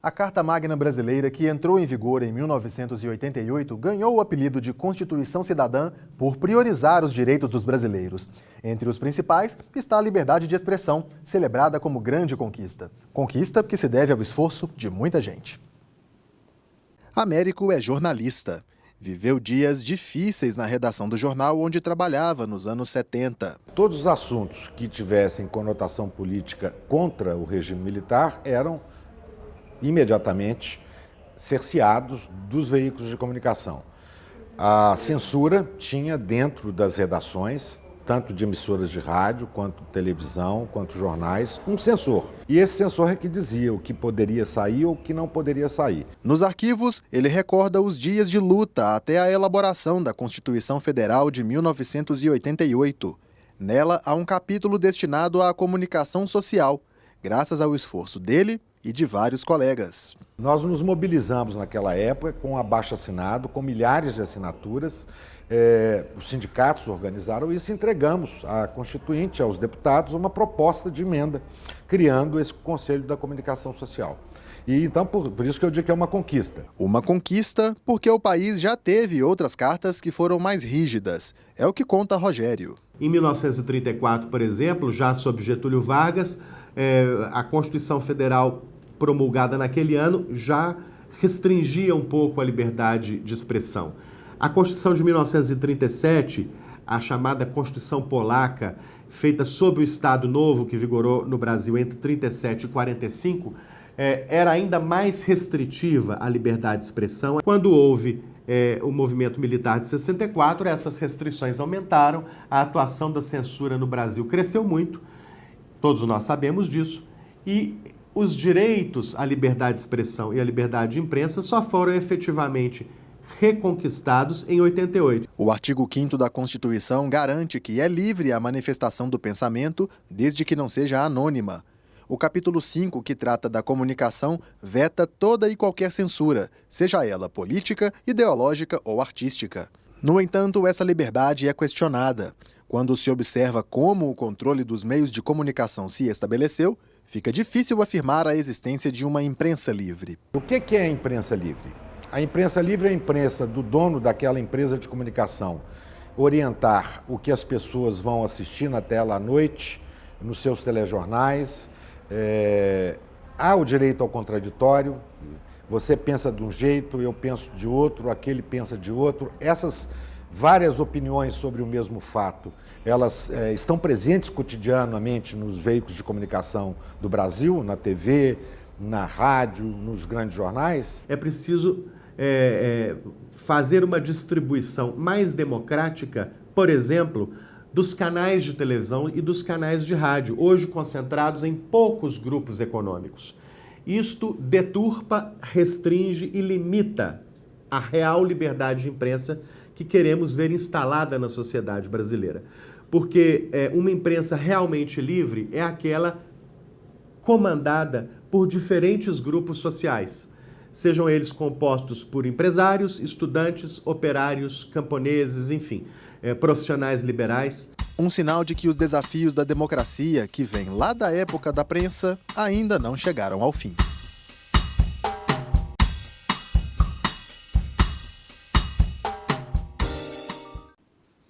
A Carta Magna Brasileira, que entrou em vigor em 1988, ganhou o apelido de Constituição Cidadã por priorizar os direitos dos brasileiros. Entre os principais está a liberdade de expressão, celebrada como grande conquista. Conquista que se deve ao esforço de muita gente. Américo é jornalista. Viveu dias difíceis na redação do jornal onde trabalhava nos anos 70. Todos os assuntos que tivessem conotação política contra o regime militar eram imediatamente cerceados dos veículos de comunicação. A censura tinha dentro das redações, tanto de emissoras de rádio, quanto televisão, quanto jornais, um censor. E esse censor é que dizia o que poderia sair ou o que não poderia sair. Nos arquivos, ele recorda os dias de luta até a elaboração da Constituição Federal de 1988. Nela, há um capítulo destinado à comunicação social, graças ao esforço dele e de vários colegas. Nós nos mobilizamos naquela época com abaixo-assinado, com milhares de assinaturas. Os sindicatos organizaram isso e entregamos à Constituinte, aos deputados, uma proposta de emenda, criando esse Conselho da Comunicação Social. E então, por isso que eu digo que é uma conquista. Uma conquista porque o país já teve outras cartas que foram mais rígidas. É o que conta Rogério. Em 1934, por exemplo, já sob Getúlio Vargas, a Constituição Federal promulgada naquele ano já restringia um pouco a liberdade de expressão. A Constituição de 1937, a chamada Constituição Polaca, feita sob o Estado Novo que vigorou no Brasil entre 37 e 45, era ainda mais restritiva à liberdade de expressão. Quando houve o movimento militar de 64, essas restrições aumentaram, a atuação da censura no Brasil cresceu muito, todos nós sabemos disso, e os direitos à liberdade de expressão e à liberdade de imprensa só foram efetivamente reconquistados em 88. O artigo 5º da Constituição garante que é livre a manifestação do pensamento, desde que não seja anônima. O capítulo 5, que trata da comunicação, veta toda e qualquer censura, seja ela política, ideológica ou artística. No entanto, essa liberdade é questionada. Quando se observa como o controle dos meios de comunicação se estabeleceu, fica difícil afirmar a existência de uma imprensa livre. O que é a imprensa livre? A imprensa livre é a imprensa do dono daquela empresa de comunicação orientar o que as pessoas vão assistir na tela à noite, nos seus telejornais. Há o direito ao contraditório. Você pensa de um jeito, eu penso de outro, aquele pensa de outro. Essas várias opiniões sobre o mesmo fato, elas estão presentes cotidianamente nos veículos de comunicação do Brasil, na TV, na rádio, nos grandes jornais. É preciso fazer uma distribuição mais democrática, por exemplo, dos canais de televisão e dos canais de rádio, hoje concentrados em poucos grupos econômicos. Isto deturpa, restringe e limita a real liberdade de imprensa que queremos ver instalada na sociedade brasileira. Porque uma imprensa realmente livre é aquela comandada por diferentes grupos sociais, sejam eles compostos por empresários, estudantes, operários, camponeses, enfim, profissionais liberais. Um sinal de que os desafios da democracia, que vêm lá da época da prensa, ainda não chegaram ao fim.